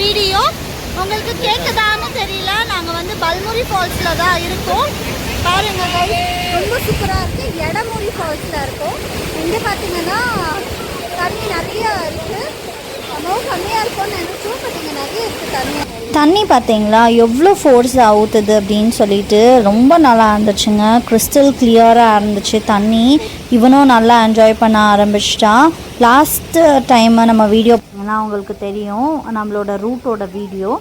Video. உங்களுக்கு கேட்குதான்னு தெரியல. நாங்கள் வந்து பல்முரி ஃபால்ஸில் தான் இருக்கோம். பாருங்கள் ரொம்ப சூப்பராக இருக்குது. எடமுரி ஃபால்ஸில் இருக்கும். இங்கே பார்த்தீங்கன்னா தண்ணி நிறைய இருக்குது. ரொம்ப கம்மியாக இருக்கும்னு நினச்சோம். பட் இங்கே நிறைய இருக்குது தண்ணி பார்த்தீங்களா எவ்வளோ ஃபோர்ஸாக ஊற்றுது அப்படின்னு சொல்லிட்டு ரொம்ப நல்லா இருந்துச்சுங்க. கிறிஸ்டல் கிளியராக இருந்துச்சு தண்ணி. இவனும் நல்லா என்ஜாய் பண்ண ஆரம்பிச்சிட்டான். லாஸ்ட்டு டைமை நம்ம வீடியோ பார்த்தீங்கன்னா உங்களுக்கு தெரியும் நம்மளோட ரூட்டோட வீடியோ.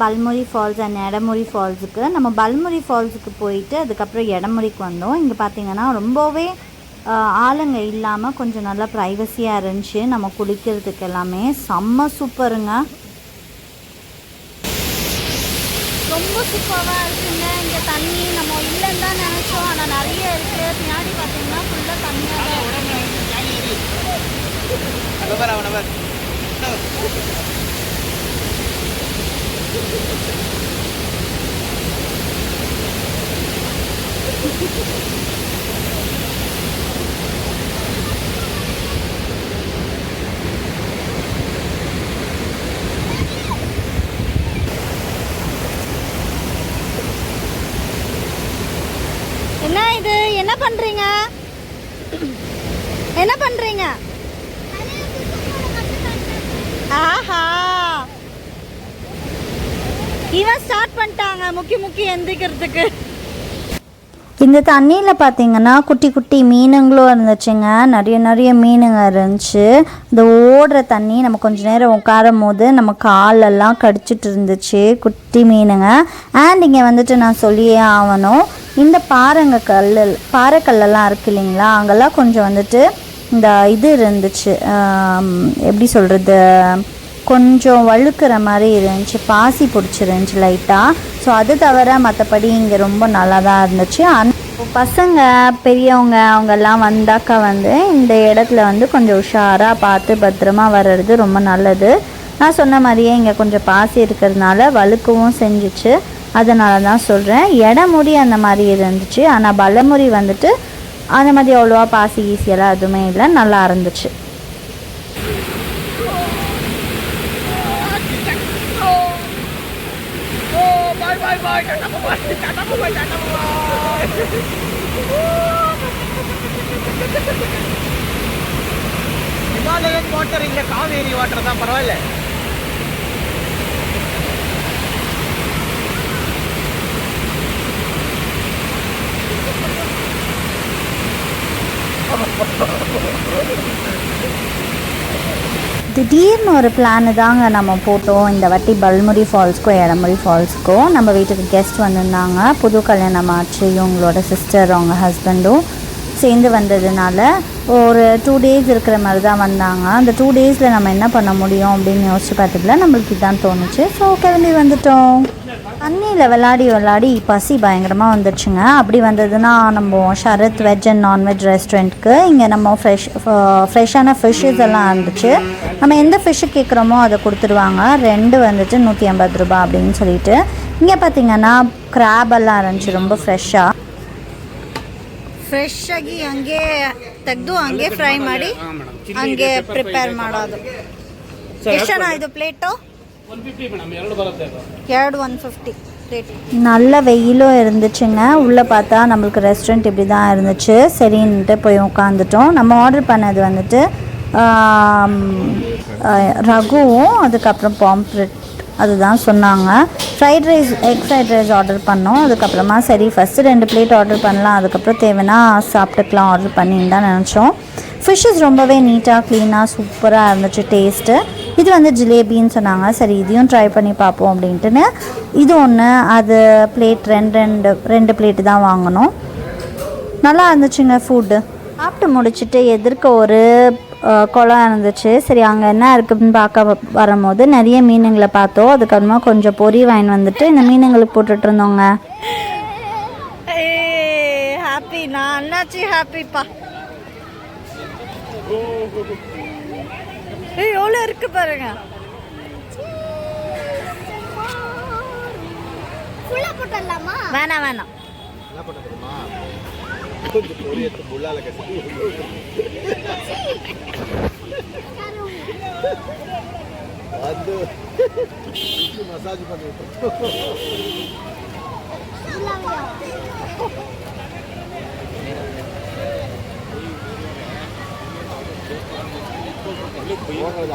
பல்முரி ஃபால்ஸ் அண்ட் எடமுரி ஃபால்ஸுக்கு நம்ம பல்முரி ஃபால்ஸுக்கு போயிட்டு அதுக்கப்புறம் எடமுரிக்கு வந்தோம். இங்கே பார்த்தீங்கன்னா ரொம்பவே ஆளுங்க இல்லாமல் கொஞ்சம் நல்லா ப்ரைவசியாக இருந்துச்சு. நம்ம குளிக்கிறதுக்கு எல்லாமே செம்ம சூப்பருங்க. ரொம்ப சூப்பராக இருக்குங்க. இங்கே தண்ணி நம்ம இல்லைன்னு தான் நினச்சோம், ஆனால் நிறைய இருக்குது. பின்னாடி பார்த்தீங்கன்னா ஃபுல்லாக தண்ணியாக தான் என்ன இது? என்ன பண்றீங்க? என்ன பண்றீங்க? ஆஹா, இவன் ஸ்டார்ட் பண்ணிட்டாங்க முக்கி எந்திக்கிறதுக்கு. இந்த தண்ணியில் பார்த்தீங்கன்னா குட்டி குட்டி மீனுங்களும் இருந்துச்சுங்க. நிறைய மீனுங்க இருந்துச்சு. இந்த ஓடுற தண்ணி நம்ம கொஞ்சம் நேரம் உட்காரும் போது நம்ம காலெல்லாம் கடிச்சிட்டு இருந்துச்சு குட்டி மீனுங்க. அண்ட் இங்கே வந்துட்டு நான் சொல்லியே ஆகணும், இந்த பாறைக்கல்லாம் இருக்குது இல்லைங்களா, அங்கெல்லாம் கொஞ்சம் வந்துட்டு இந்த இது இருந்துச்சு, எப்படி சொல்கிறது, கொஞ்சம் வழுக்கிற மாதிரி இருந்துச்சு, பாசி பிடிச்சிருந்துச்சு லைட்டாக. ஸோ அது தவிர மற்றபடி இங்கே ரொம்ப நல்லா தான் இருந்துச்சு. பசங்க பெரியவங்க அவங்கெல்லாம் வந்தாக்கா வந்து இந்த இடத்துல வந்து கொஞ்சம் உஷாராக பார்த்து பத்திரமா வர்றது ரொம்ப நல்லது. நான் சொன்ன மாதிரியே இங்கே கொஞ்சம் பாசி இருக்கிறதுனால வழுக்கவும் செஞ்சிச்சு. அதனால தான் சொல்கிறேன். எடமுடி அந்த மாதிரி இருந்துச்சு, ஆனால் பலமுடி வந்துட்டு அந்த மாதிரி அவ்வளோவா பாசி ஈஸியெல்லாம் எதுவுமே இல்லை, நல்லா இருந்துச்சு. ஹிமாலயன் வாட்டர் இல்லை, காவேரி வாட்டர் தான், பரவாயில்ல. திடீர்னு ஒரு பிளானு தாங்க நம்ம போட்டோம் இந்த வாட்டி பல்முரி ஃபால்ஸ்க்கும் எடமுரி ஃபால்ஸுக்கும். நம்ம வீட்டுக்கு கெஸ்ட் வந்திருந்தாங்க. புது கல்யாணம் ஆச்சு, இவங்களோட சிஸ்டர் அவங்க ஹஸ்பண்டும் சேர்ந்து வந்ததுனால ஒரு 2 days இருக்கிற மாதிரி தான் வந்தாங்க. அந்த 2 daysல நம்ம என்ன பண்ண முடியும் அப்படின்னு யோசிச்சு பார்த்ததுல நம்மளுக்கு இதான் தோணுச்சு. ஸோ கிளம்பி வந்துட்டோம். தண்ணியில் விளாடி பசி பயங்கரமாக வந்துடுச்சுங்க. அப்படி வந்ததுன்னா நம்ம ஷரத் வெஜ் அண்ட் நான்வெஜ் ரெஸ்டாரண்ட்டுக்கு. இங்கே நம்ம ஃப்ரெஷ்ஷான ஃபிஷ்ஷஸ் எல்லாம் இருந்துச்சு. நம்ம எந்த ஃபிஷ்ஷு கேட்குறோமோ அதை கொடுத்துருவாங்க. 2 வந்துட்டு 150 ரூபா அப்படின்னு சொல்லிட்டு. இங்கே பார்த்தீங்கன்னா ಕ್ರ್ಯಾಬೆல்லாம் இருந்துச்சு, ரொம்ப ಫ್ರೆಶ್ಶಾಗಿ ಹಂಗೆ ತೆಗೆದು ಹಂಗೆ ಫ್ರೈ ಮಾಡಿ ಹಂಗೆ ಪ್ರಿಪೇರ್ ಮಾಡೋದು. ಎಷ್ಟು ಜನ ಇದು ಪ್ಲೇಟು? 150 ಪ್ಲೇಟ್. நல்ல வெயிலும் இருந்துச்சுங்க. உள்ளே பார்த்தா நம்மளுக்கு ரெஸ்டாரண்ட் இப்படி தான் இருந்துச்சு. சரின்ட்டு போய் உட்காந்துட்டோம். நம்ம ஆர்டர் பண்ணது வந்துட்டு ரகுவும் அதுக்கப்புறம் பாம்ப்ரெட் அதுதான் சொன்னாங்க. எக் ஃப்ரைட் ரைஸ் ஆர்டர் பண்ணோம். அதுக்கப்புறமா சரி ஃபஸ்ட்டு 2 பிளேட் ஆர்டர் பண்ணலாம், அதுக்கப்புறம் தேவைன்னா சாப்பிட்டுக்கலாம் ஆர்டர் பண்ணின்னு தான் நினச்சோம். ஃபிஷ்ஷஸ் ரொம்பவே நீட்டாக க்ளீனாக சூப்பராக இருந்துச்சு டேஸ்ட்டு. இது வந்து ஜிலேபின்னு சொன்னாங்க. சரி இதையும் ட்ரை பண்ணி பார்ப்போம் அப்படின்ட்டுன்னு இது ஒன்று, அது பிளேட் 2 பிளேட்டு தான் வாங்கினோம். நல்லா இருந்துச்சுங்க ஃபுட்டு. சாப்பிட்டு முடிச்சுட்டு எதிர்க்க ஒரு குளம் இருந்துச்சு. சரி அங்கே என்ன இருக்குதுன்னு பார்க்க வரும்போது நிறைய மீனுங்களை பார்த்தோம். அதுக்கப்புறமா கொஞ்சம் பொரி வாங்கி வந்துட்டு இந்த மீனுங்களுக்கு போட்டுட்டு இருந்தோங்க. ஹாப்பி, நான் அண்ணாச்சி ஹாப்பிப்பா. எவ்வளோ இருக்கு பாருங்க. வேணாம் கொஞ்சம் பொரியத்து புள்ளால கட்டி அது மசாஜ் பண்ணிட்டு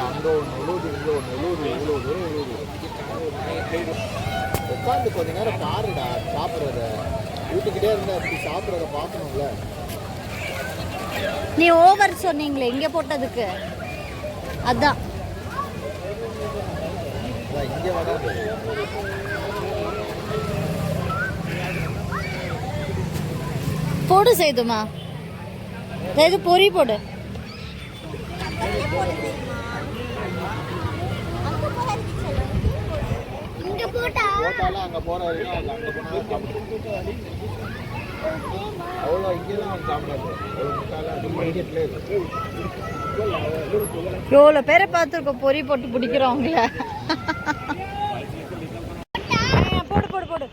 அங்கே ஒன்று உழுவுது இங்கே ஒன்று உழுவுது இவ்வளோ தூரம் உழுவுது. உட்காந்து கொஞ்ச நேரம் பாருடா சாப்பிட்றத. வீட்டுக்கிட்டே இருந்தா அப்படி சாப்பிட்றத பார்க்கணும்ல. நீ ஓவர் சொன்னீங்களே இங்கே போட்டதுக்கு, அதான் இங்கே வராது. போடு செய்துமா, இது பொரி போடு. போட்டாலும் அங்கே போகிறாரு அங்கே போனால் அவ்வளோ இங்கே தான் சாப்பிடாது. அவ்வளோ முட்டாளாக இருக்கு. எவ்வளோ பேரை பார்த்துருக்கோம் பொரி போட்டு பிடிக்கிறவங்கள. போடு போடு போடு.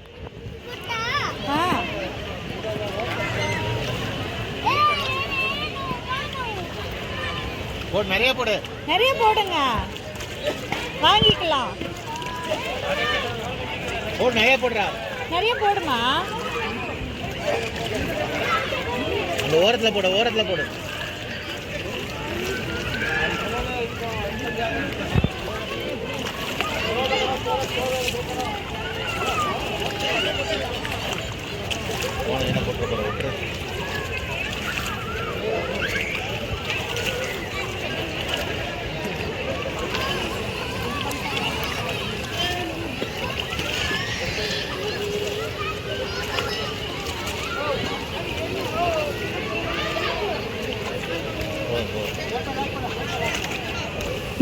போடு, நிறைய போடு, நிறைய போடுங்க, வாங்கிக்கலாம். போடு, நிறைய போடுறா, நிறைய போடுமா. அந்த ஓரத்தில் போடு, ஓரத்தில் போடு. என்ன போட்டு போட விட்டுரு.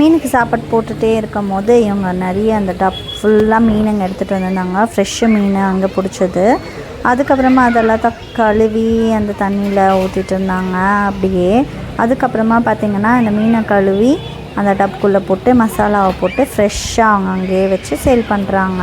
மீனுக்கு சாப்பாடு போட்டுகிட்டே இருக்கும் போது இவங்க நிறைய அந்த டப் ஃபுல்லாக மீனுங்க எடுத்துகிட்டு வந்திருந்தாங்க. ஃப்ரெஷ்ஷு மீன் அங்கே பிடிச்சது. அதுக்கப்புறமா அதெல்லாம் கழுவி அந்த தண்ணியில் ஊற்றிட்டு இருந்தாங்க அப்படியே. அதுக்கப்புறமா பார்த்திங்கன்னா இந்த மீனை கழுவி அந்த டப்புக்குள்ளே போட்டு மசாலாவை போட்டு ஃப்ரெஷ்ஷாக அவங்க அங்கேயே வச்சு சேல் பண்ணுறாங்க.